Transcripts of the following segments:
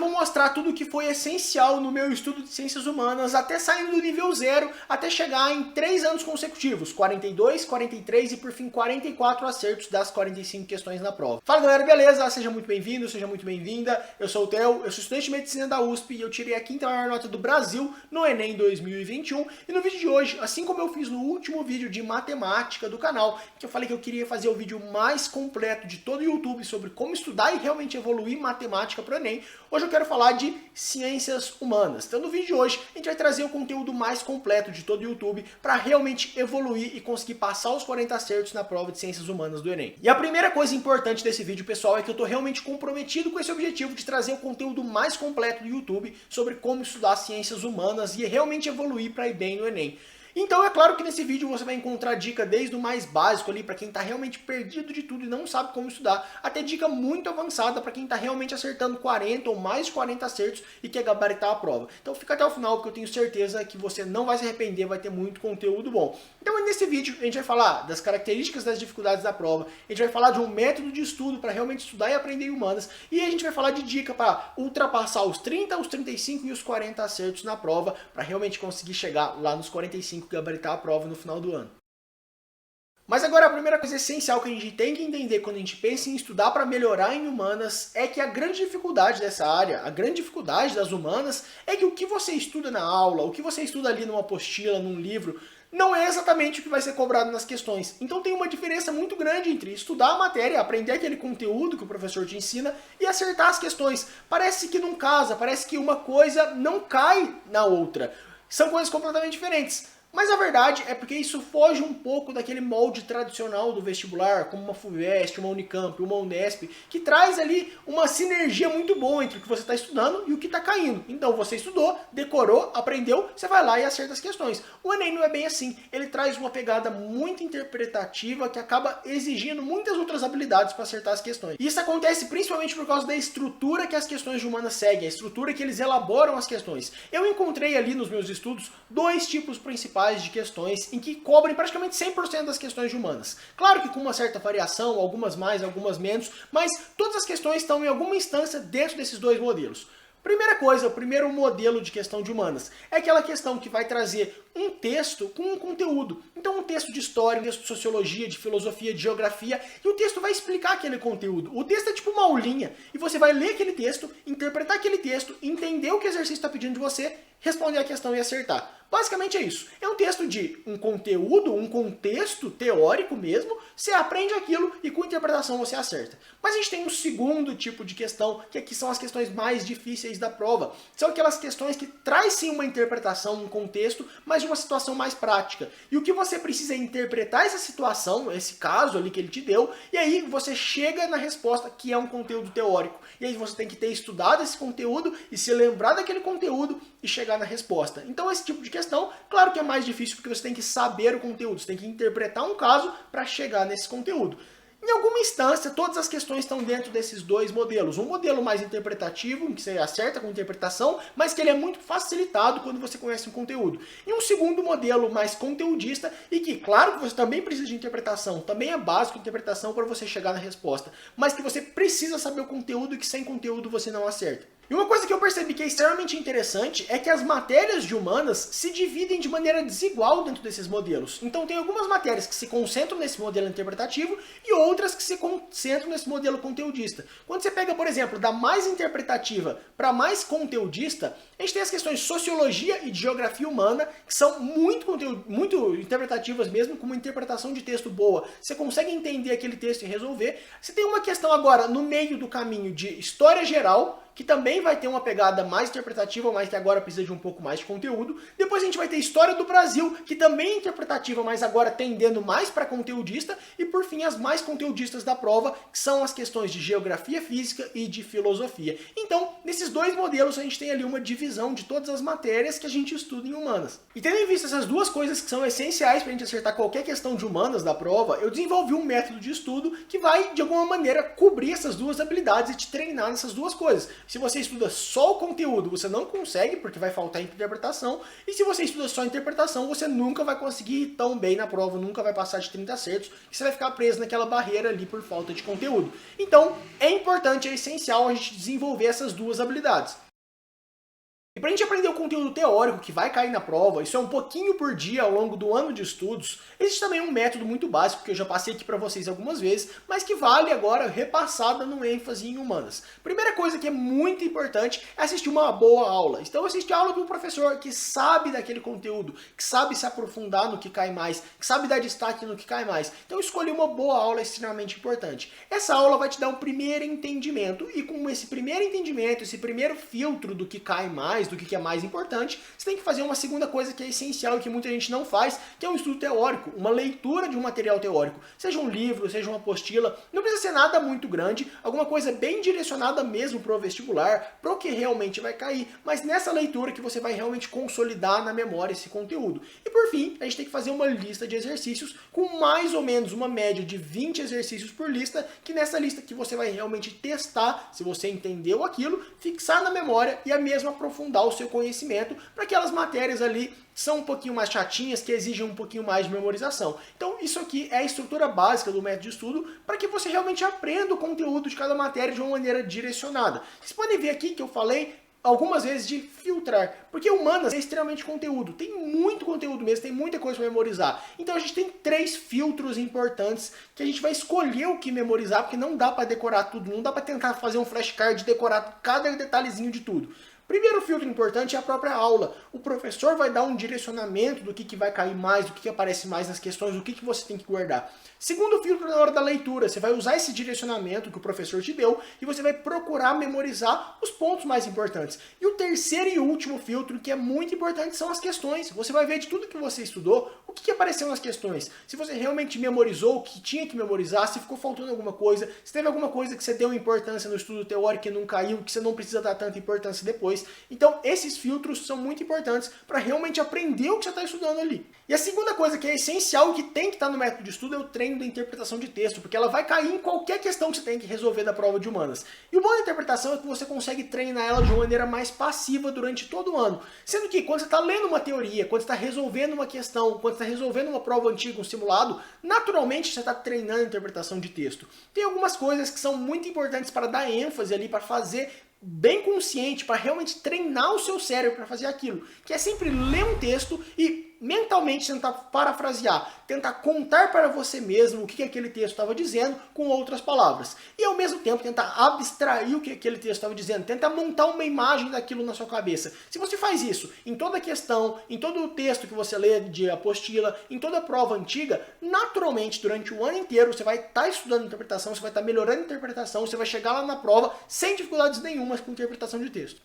vou mostrar tudo o que foi essencial no meu estudo de ciências humanas, até saindo do nível 0, até chegar em 3 anos consecutivos, 42, 43 e por fim 44 acertos das 45 questões na prova. Fala galera, beleza? Seja muito bem-vindo, seja muito bem-vinda. Eu sou o Theo, eu sou estudante de medicina da USP e eu tirei a 5ª maior nota do Brasil no Enem 2021. E no vídeo de hoje, assim como eu fiz no último vídeo de matemática do canal, que eu falei que eu queria fazer o vídeo mais completo de todo o YouTube sobre como estudar e realmente evoluir matemática para o Enem, hoje eu quero falar de ciências humanas. Então no vídeo de hoje a gente vai trazer o conteúdo mais completo de todo o YouTube para realmente evoluir e conseguir passar os 40 acertos na prova de ciências humanas do Enem. E a primeira coisa importante desse vídeo, pessoal, é que eu estou realmente comprometido com esse objetivo de trazer o conteúdo mais completo do YouTube sobre como estudar ciências humanas e realmente evoluir para ir bem no Enem. Então é claro que nesse vídeo você vai encontrar dica desde o mais básico ali para quem está realmente perdido de tudo e não sabe como estudar, até dica muito avançada para quem está realmente acertando 40 ou mais de 40 acertos e quer gabaritar a prova. Então fica até o final porque eu tenho certeza que você não vai se arrepender, vai ter muito conteúdo bom. Então nesse vídeo a gente vai falar das características das dificuldades da prova, a gente vai falar de um método de estudo para realmente estudar e aprender em humanas e a gente vai falar de dica para ultrapassar os 30, os 35 e os 40 acertos na prova para realmente conseguir chegar lá nos 45 gabaritar a prova no final do ano. Mas agora a primeira coisa essencial que a gente tem que entender quando a gente pensa em estudar para melhorar em humanas é que a grande dificuldade dessa área, a grande dificuldade das humanas é que o que você estuda na aula, o que você estuda ali numa apostila, num livro, não é exatamente o que vai ser cobrado nas questões. Então tem uma diferença muito grande entre estudar a matéria, aprender aquele conteúdo que o professor te ensina e acertar as questões. Parece que não casa, parece que uma coisa não cai na outra. São coisas completamente diferentes. Mas a verdade é porque isso foge um pouco daquele molde tradicional do vestibular, como uma FUVEST, uma Unicamp, uma Unesp, que traz ali uma sinergia muito boa entre o que você está estudando e o que está caindo. Então você estudou, decorou, aprendeu, você vai lá e acerta as questões. O Enem não é bem assim, ele traz uma pegada muito interpretativa que acaba exigindo muitas outras habilidades para acertar as questões. E isso acontece principalmente por causa da estrutura que as questões de humanas seguem, a estrutura que eles elaboram as questões. Eu encontrei ali nos meus estudos 2 tipos principais de questões em que cobrem praticamente 100% das questões de humanas. Claro que com uma certa variação, algumas mais, algumas menos, mas todas as questões estão em alguma instância dentro desses 2 modelos. Primeira coisa, o primeiro modelo de questão de humanas é aquela questão que vai trazer um texto com um conteúdo. Então um texto de história, um texto de sociologia, de filosofia, de geografia, e o texto vai explicar aquele conteúdo. O texto é tipo uma aulinha, e você vai ler aquele texto, interpretar aquele texto, entender o que o exercício está pedindo de você, responder a questão e acertar. Basicamente é isso. É um texto de um conteúdo, um contexto teórico mesmo, você aprende aquilo e com interpretação você acerta. Mas a gente tem um segundo tipo de questão, que aqui são as questões mais difíceis da prova. São aquelas questões que traz sim uma interpretação, um contexto, mas de uma situação mais prática. E o que você precisa é interpretar essa situação, esse caso ali que ele te deu, e aí você chega na resposta que é um conteúdo teórico. E aí você tem que ter estudado esse conteúdo e se lembrar daquele conteúdo e chegar na resposta. Então esse tipo de questão, claro que é mais difícil porque você tem que saber o conteúdo, você tem que interpretar um caso para chegar nesse conteúdo. Em alguma instância, todas as questões estão dentro desses 2 modelos. Um modelo mais interpretativo, em que você acerta com interpretação, mas que ele é muito facilitado quando você conhece o conteúdo. E um segundo modelo mais conteudista, e que, claro, que você também precisa de interpretação, também é básico interpretação para você chegar na resposta, mas que você precisa saber o conteúdo e que sem conteúdo você não acerta. E uma coisa que eu percebi que é extremamente interessante é que as matérias de humanas se dividem de maneira desigual dentro desses modelos. Então tem algumas matérias que se concentram nesse modelo interpretativo e outras que se concentram nesse modelo conteudista. Quando você pega, por exemplo, da mais interpretativa para mais conteudista, a gente tem as questões de sociologia e de geografia humana, que são muito interpretativas mesmo, com uma interpretação de texto boa. Você consegue entender aquele texto e resolver. Você tem uma questão agora no meio do caminho de história geral, que também vai ter uma pegada mais interpretativa, mas que agora precisa de um pouco mais de conteúdo. Depois a gente vai ter História do Brasil, que também é interpretativa, mas agora tendendo mais para conteudista. E por fim, as mais conteudistas da prova, que são as questões de Geografia Física e de Filosofia. Então, nesses 2 modelos, a gente tem ali uma divisão de todas as matérias que a gente estuda em humanas. E tendo em vista essas 2 coisas que são essenciais para a gente acertar qualquer questão de humanas da prova, eu desenvolvi um método de estudo que vai, de alguma maneira, cobrir essas 2 habilidades e te treinar nessas 2 coisas. Se você estuda só o conteúdo, você não consegue, porque vai faltar interpretação. E se você estuda só interpretação, você nunca vai conseguir ir tão bem na prova, nunca vai passar de 30 acertos, e você vai ficar preso naquela barreira ali por falta de conteúdo. Então, é importante, é essencial a gente desenvolver essas duas habilidades. E para a gente aprender o conteúdo teórico que vai cair na prova, isso é um pouquinho por dia ao longo do ano de estudos, existe também um método muito básico que eu já passei aqui para vocês algumas vezes, mas que vale agora repassada no ênfase em humanas. Primeira coisa que é muito importante é assistir uma boa aula. Então assistir a aula de um professor que sabe daquele conteúdo, que sabe se aprofundar no que cai mais, que sabe dar destaque no que cai mais. Então escolher uma boa aula é extremamente importante. Essa aula vai te dar um primeiro entendimento, e com esse primeiro entendimento, esse primeiro filtro do que cai mais, do que é mais importante, você tem que fazer uma segunda coisa que é essencial e que muita gente não faz, que é um estudo teórico, uma leitura de um material teórico. Seja um livro, seja uma apostila, não precisa ser nada muito grande, alguma coisa bem direcionada mesmo para o vestibular, para o que realmente vai cair, mas nessa leitura que você vai realmente consolidar na memória esse conteúdo. E por fim, a gente tem que fazer uma lista de exercícios com mais ou menos uma média de 20 exercícios por lista, que nessa lista que você vai realmente testar se você entendeu aquilo, fixar na memória e a mesma aprofundar o seu conhecimento para aquelas matérias ali que são um pouquinho mais chatinhas, que exigem um pouquinho mais de memorização. Então isso aqui é a estrutura básica do método de estudo para que você realmente aprenda o conteúdo de cada matéria de uma maneira direcionada. Vocês podem ver aqui que eu falei algumas vezes de filtrar, porque humanas é extremamente conteúdo, tem muito conteúdo mesmo, tem muita coisa para memorizar. Então a gente tem 3 filtros importantes que a gente vai escolher o que memorizar, porque não dá para decorar tudo, não dá para tentar fazer um flashcard e decorar cada detalhezinho de tudo. Primeiro filtro importante é a própria aula. O professor vai dar um direcionamento do que vai cair mais, do que aparece mais nas questões, do que você tem que guardar. Segundo filtro, na hora da leitura, você vai usar esse direcionamento que o professor te deu e você vai procurar memorizar os pontos mais importantes. E o terceiro e último filtro, que é muito importante, são as questões. Você vai ver de tudo que você estudou, o que apareceu nas questões. Se você realmente memorizou o que tinha que memorizar, se ficou faltando alguma coisa, se teve alguma coisa que você deu importância no estudo teórico e não caiu, que você não precisa dar tanta importância depois. Então, esses filtros são muito importantes para realmente aprender o que você está estudando ali. E a segunda coisa que é essencial e que tem que estar no método de estudo é o treino da interpretação de texto, porque ela vai cair em qualquer questão que você tem que resolver da prova de humanas. E o bom da interpretação é que você consegue treinar ela de uma maneira mais passiva durante todo o ano. Sendo que quando você está lendo uma teoria, quando você está resolvendo uma questão, quando você está resolvendo uma prova antiga, um simulado, naturalmente você está treinando a interpretação de texto. Tem algumas coisas que são muito importantes para dar ênfase ali, para fazer bem consciente, para realmente treinar o seu cérebro para fazer aquilo, que é sempre ler um texto e mentalmente tentar parafrasear, tentar contar para você mesmo o que aquele texto estava dizendo com outras palavras. E ao mesmo tempo tentar abstrair o que aquele texto estava dizendo, tentar montar uma imagem daquilo na sua cabeça. Se você faz isso em toda questão, em todo o texto que você lê de apostila, em toda prova antiga, naturalmente durante o ano inteiro você vai estar estudando interpretação, você vai estar melhorando a interpretação, você vai chegar lá na prova sem dificuldades nenhumas com interpretação de texto.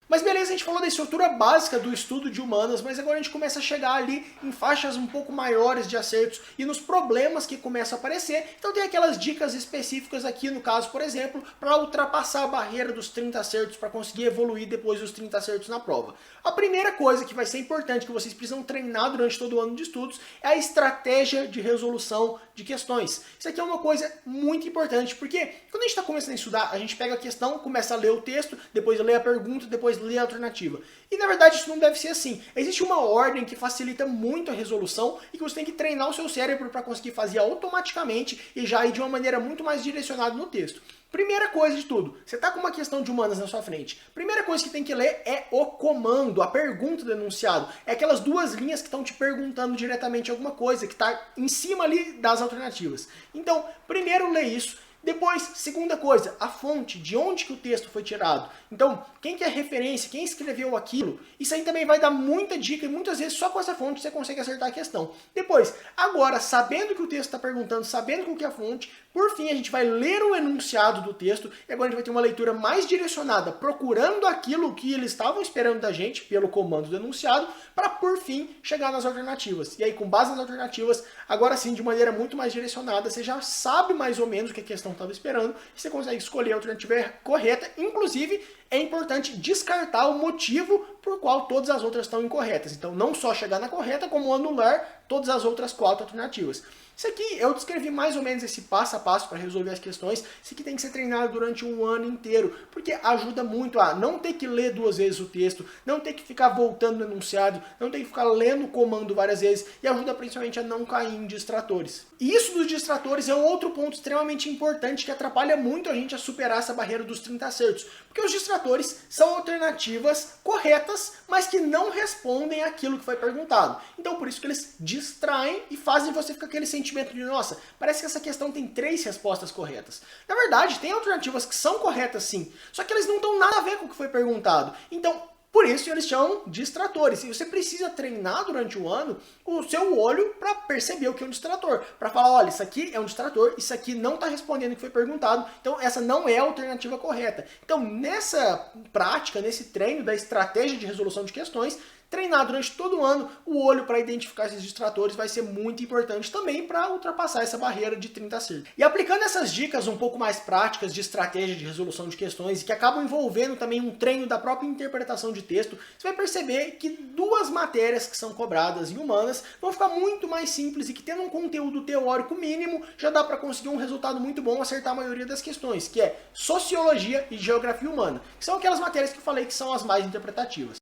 Mas beleza, a gente falou da estrutura básica do estudo de humanas, mas agora a gente começa a chegar ali em faixas um pouco maiores de acertos e nos problemas que começam a aparecer. Então tem aquelas dicas específicas aqui, no caso, por exemplo, para ultrapassar a barreira dos 30 acertos, para conseguir evoluir depois dos 30 acertos na prova. A primeira coisa que vai ser importante, que vocês precisam treinar durante todo o ano de estudos, é a estratégia de resolução de questões. Isso aqui é uma coisa muito importante, porque quando a gente está começando a estudar, a gente pega a questão, começa a ler o texto, depois lê a pergunta, depois lê a alternativa. E na verdade isso não deve ser assim. Existe uma ordem que facilita muito a resolução e que você tem que treinar o seu cérebro para conseguir fazer automaticamente e já ir de uma maneira muito mais direcionada no texto. Primeira coisa de tudo, você está com uma questão de humanas na sua frente. Primeira coisa que tem que ler é o comando, a pergunta do enunciado. É aquelas 2 linhas que estão te perguntando diretamente alguma coisa, que está em cima ali das alternativas. Então, primeiro lê isso. Depois, segunda coisa, a fonte, de onde que o texto foi tirado. Então, quem que é a referência, quem escreveu aquilo, isso aí também vai dar muita dica e muitas vezes só com essa fonte você consegue acertar a questão. Depois, agora, sabendo que o texto está perguntando, sabendo qual que é a fonte, por fim a gente vai ler o enunciado do texto e agora a gente vai ter uma leitura mais direcionada, procurando aquilo que eles estavam esperando da gente, pelo comando do enunciado, para por fim chegar nas alternativas. E aí, com base nas alternativas, agora sim, de maneira muito mais direcionada, você já sabe mais ou menos o que a questão estava esperando, e você consegue escolher a alternativa correta. Inclusive, é importante descartar o motivo por qual todas as outras estão incorretas. Então, não só chegar na correta, como anular todas as outras 4 alternativas. Isso aqui, eu descrevi mais ou menos esse passo a passo para resolver as questões. Isso aqui tem que ser treinado durante um ano inteiro, porque ajuda muito a não ter que ler 2 vezes o texto, não ter que ficar voltando no enunciado, não ter que ficar lendo o comando várias vezes, e ajuda principalmente a não cair em distratores. E isso dos distratores é um outro ponto extremamente importante que atrapalha muito a gente a superar essa barreira dos 30 acertos, porque os distratores são alternativas corretas, mas que não respondem àquilo que foi perguntado. Então por isso que eles distraem e fazem você ficar com aquele sentimento de, nossa, parece que essa questão tem 3 respostas corretas. Na verdade, tem alternativas que são corretas sim, só que elas não têm nada a ver com o que foi perguntado. Então, por isso eles chamam de distratores. E você precisa treinar durante o ano o seu olho para perceber o que é um distrator. Para falar, olha, isso aqui é um distrator, isso aqui não está respondendo o que foi perguntado, então essa não é a alternativa correta. Então, nessa prática, nesse treino da estratégia de resolução de questões, treinar durante todo o ano o olho para identificar esses distratores vai ser muito importante também para ultrapassar essa barreira de 30 acertos. E aplicando essas dicas um pouco mais práticas de estratégia de resolução de questões e que acabam envolvendo também um treino da própria interpretação de texto, você vai perceber que 2 matérias que são cobradas em humanas vão ficar muito mais simples e que tendo um conteúdo teórico mínimo já dá para conseguir um resultado muito bom, acertar a maioria das questões, que é Sociologia e Geografia Humana, que são aquelas matérias que eu falei que são as mais interpretativas.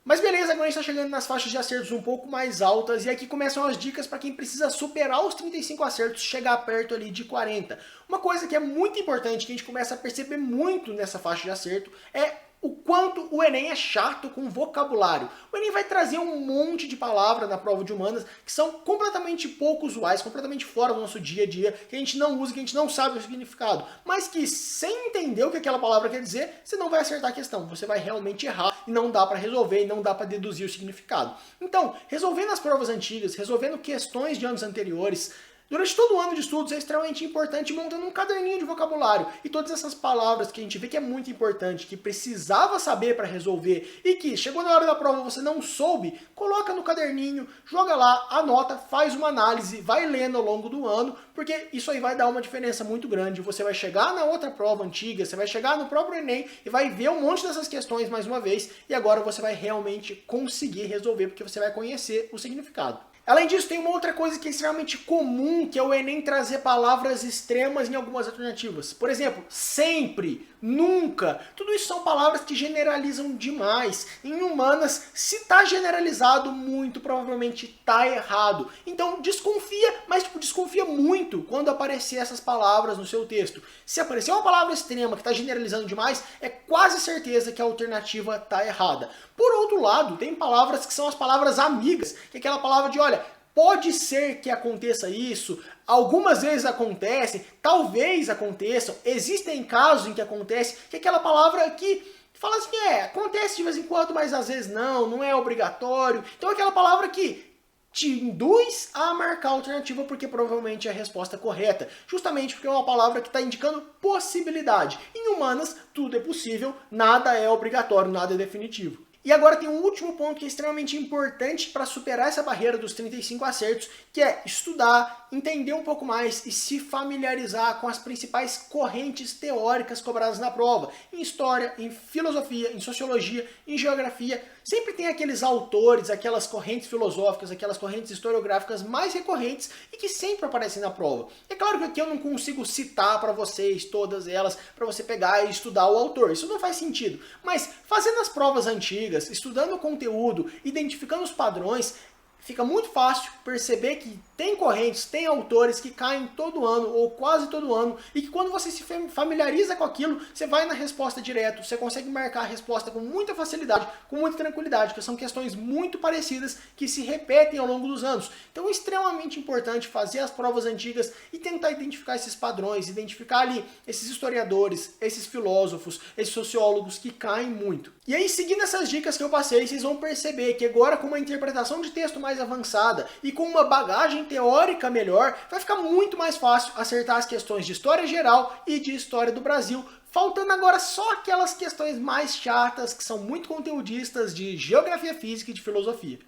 Mas beleza, agora a gente está chegando nas faixas de acertos um pouco mais altas, e aqui começam as dicas para quem precisa superar os 35 acertos, chegar perto ali de 40. Uma coisa que é muito importante, que a gente começa a perceber muito nessa faixa de acerto, é o quanto o Enem é chato com vocabulário. O Enem vai trazer um monte de palavras na prova de humanas que são completamente pouco usuais, completamente fora do nosso dia a dia, que a gente não usa, que a gente não sabe o significado, mas que sem entender o que aquela palavra quer dizer, você não vai acertar a questão, você vai realmente errar e não dá para resolver e não dá para deduzir o significado. Então, resolvendo as provas antigas, resolvendo questões de anos anteriores, durante todo o ano de estudos é extremamente importante montando um caderninho de vocabulário. E todas essas palavras que a gente vê que é muito importante, que precisava saber para resolver e que chegou na hora da prova você não soube, coloca no caderninho, joga lá, anota, faz uma análise, vai lendo ao longo do ano, porque isso aí vai dar uma diferença muito grande. Você vai chegar na outra prova antiga, você vai chegar no próprio Enem e vai ver um monte dessas questões mais uma vez e agora você vai realmente conseguir resolver porque você vai conhecer o significado. Além disso, tem uma outra coisa que é extremamente comum, que é o Enem trazer palavras extremas em algumas alternativas. Por exemplo, sempre, nunca. Tudo isso são palavras que generalizam demais. Em humanas, se está generalizado, muito provavelmente está errado. Então desconfia, mas desconfia muito quando aparecer essas palavras no seu texto. Se aparecer uma palavra extrema que está generalizando demais, é quase certeza que a alternativa está errada. Por outro lado, tem palavras que são as palavras amigas, que é aquela palavra de, olha, pode ser que aconteça isso, algumas vezes acontece, talvez aconteçam, existem casos em que acontece, que é aquela palavra que fala assim, acontece de vez em quando, mas às vezes não é obrigatório. Então é aquela palavra que te induz a marcar a alternativa porque provavelmente é a resposta correta. Justamente porque é uma palavra que está indicando possibilidade. Em humanas, tudo é possível, nada é obrigatório, nada é definitivo. E agora tem um último ponto que é extremamente importante para superar essa barreira dos 35 acertos, que é estudar, entender um pouco mais e se familiarizar com as principais correntes teóricas cobradas na prova. Em história, em filosofia, em sociologia, em geografia, sempre tem aqueles autores, aquelas correntes filosóficas, aquelas correntes historiográficas mais recorrentes e que sempre aparecem na prova. É claro que aqui eu não consigo citar para vocês todas elas, para você pegar e estudar o autor, isso não faz sentido. Mas fazendo as provas antigas, estudando o conteúdo, identificando os padrões, fica muito fácil perceber que tem correntes, tem autores que caem todo ano ou quase todo ano e que quando você se familiariza com aquilo, você vai na resposta direto, você consegue marcar a resposta com muita facilidade, com muita tranquilidade, porque são questões muito parecidas que se repetem ao longo dos anos. Então é extremamente importante fazer as provas antigas e tentar identificar esses padrões, identificar ali esses historiadores, esses filósofos, esses sociólogos que caem muito. E aí, seguindo essas dicas que eu passei, vocês vão perceber que agora com uma interpretação de texto mais avançada e com uma bagagem teórica melhor, vai ficar muito mais fácil acertar as questões de história geral e de história do Brasil, faltando agora só aquelas questões mais chatas, que são muito conteudistas de geografia física e de filosofia.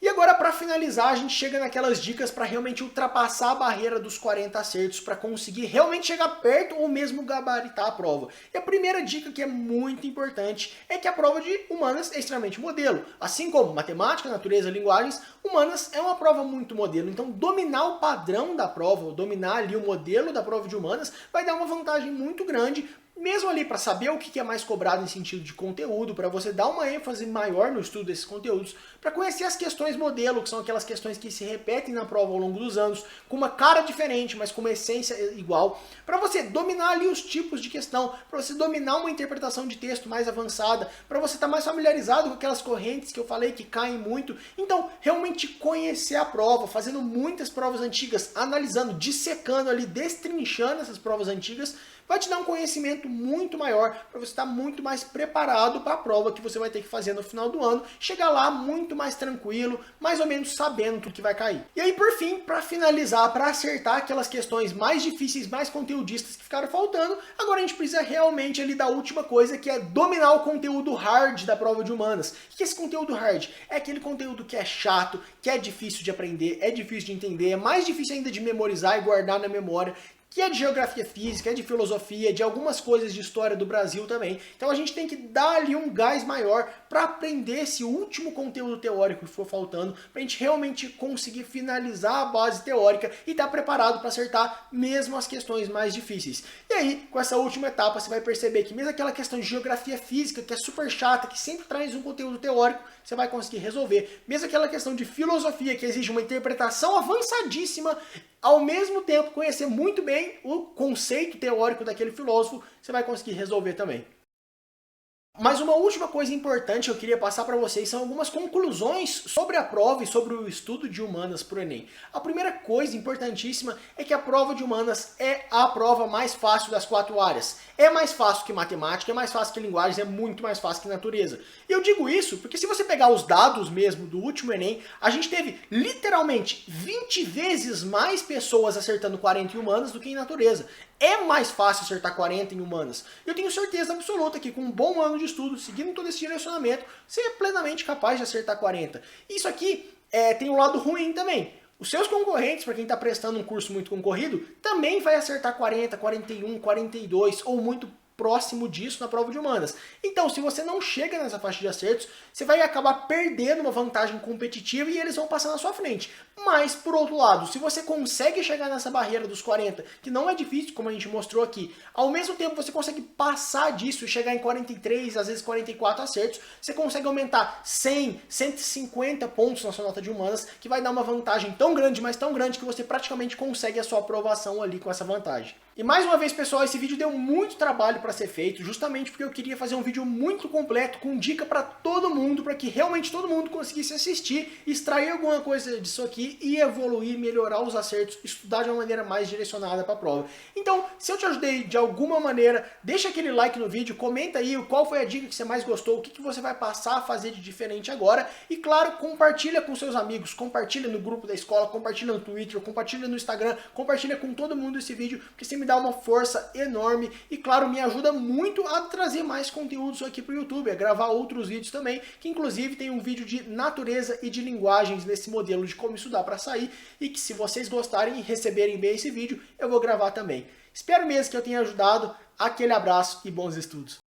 E agora, para finalizar, a gente chega naquelas dicas para realmente ultrapassar a barreira dos 40 acertos, para conseguir realmente chegar perto ou mesmo gabaritar a prova. E a primeira dica que é muito importante é que a prova de humanas é extremamente modelo. Assim como matemática, natureza, linguagens, humanas é uma prova muito modelo. Então, dominar o padrão da prova, ou dominar ali o modelo da prova de humanas, vai dar uma vantagem muito grande, mesmo ali para saber o que é mais cobrado em sentido de conteúdo, para você dar uma ênfase maior no estudo desses conteúdos, para conhecer as questões modelo, que são aquelas questões que se repetem na prova ao longo dos anos, com uma cara diferente, mas com uma essência igual, para você dominar ali os tipos de questão, para você dominar uma interpretação de texto mais avançada, para você estar mais familiarizado com aquelas correntes que eu falei que caem muito. Então, realmente conhecer a prova, fazendo muitas provas antigas, analisando, dissecando ali, destrinchando essas provas antigas, vai te dar um conhecimento muito maior para você estar muito mais preparado para a prova que você vai ter que fazer no final do ano, chegar lá muito mais tranquilo, mais ou menos sabendo tudo que vai cair. E aí, por fim, para finalizar, para acertar aquelas questões mais difíceis, mais conteudistas que ficaram faltando, agora a gente precisa realmente ali da última coisa, que é dominar o conteúdo hard da prova de humanas. O que é esse conteúdo hard? É aquele conteúdo que é chato, que é difícil de aprender, é difícil de entender, é mais difícil ainda de memorizar e guardar na memória, que é de geografia física, é de filosofia, de algumas coisas de história do Brasil também. Então a gente tem que dar ali um gás maior para aprender esse último conteúdo teórico que for faltando, para a gente realmente conseguir finalizar a base teórica e estar preparado para acertar mesmo as questões mais difíceis. E aí, com essa última etapa, você vai perceber que mesmo aquela questão de geografia física, que é super chata, que sempre traz um conteúdo teórico, você vai conseguir resolver. Mesmo aquela questão de filosofia, que exige uma interpretação avançadíssima, ao mesmo tempo conhecer muito bem o conceito teórico daquele filósofo, você vai conseguir resolver também. Mas uma última coisa importante que eu queria passar para vocês são algumas conclusões sobre a prova e sobre o estudo de humanas para o Enem. A primeira coisa importantíssima é que a prova de humanas é a prova mais fácil das 4 áreas. É mais fácil que matemática, é mais fácil que linguagens, é muito mais fácil que natureza. E eu digo isso porque se você pegar os dados mesmo do último Enem, a gente teve literalmente 20 vezes mais pessoas acertando 40 em humanas do que em natureza. É mais fácil acertar 40 em humanas. Eu tenho certeza absoluta que com um bom ano de estudo, seguindo todo esse direcionamento, você é plenamente capaz de acertar 40. Isso aqui tem um lado ruim também. Os seus concorrentes, para quem está prestando um curso muito concorrido, também vai acertar 40, 41, 42 ou muito próximo disso na prova de humanas. Então, se você não chega nessa faixa de acertos, você vai acabar perdendo uma vantagem competitiva e eles vão passar na sua frente. Mas, por outro lado, se você consegue chegar nessa barreira dos 40, que não é difícil, como a gente mostrou aqui, ao mesmo tempo você consegue passar disso e chegar em 43, às vezes 44 acertos, você consegue aumentar 100, 150 pontos na sua nota de humanas, que vai dar uma vantagem tão grande, mas tão grande, que você praticamente consegue a sua aprovação ali com essa vantagem. E mais uma vez, pessoal, esse vídeo deu muito trabalho para ser feito, justamente porque eu queria fazer um vídeo muito completo, com dica para todo mundo, para que realmente todo mundo conseguisse assistir, extrair alguma coisa disso aqui e evoluir, melhorar os acertos, estudar de uma maneira mais direcionada para a prova. Então, se eu te ajudei de alguma maneira, deixa aquele like no vídeo, comenta aí qual foi a dica que você mais gostou, o que você vai passar a fazer de diferente agora, e claro, compartilha com seus amigos, compartilha no grupo da escola, compartilha no Twitter, compartilha no Instagram, compartilha com todo mundo esse vídeo, porque você me dá uma força enorme e, claro, me ajuda muito a trazer mais conteúdos aqui para o YouTube, a gravar outros vídeos também, que inclusive tem um vídeo de natureza e de linguagens nesse modelo de como estudar para sair, e que se vocês gostarem e receberem bem esse vídeo, eu vou gravar também. Espero mesmo que eu tenha ajudado, aquele abraço e bons estudos!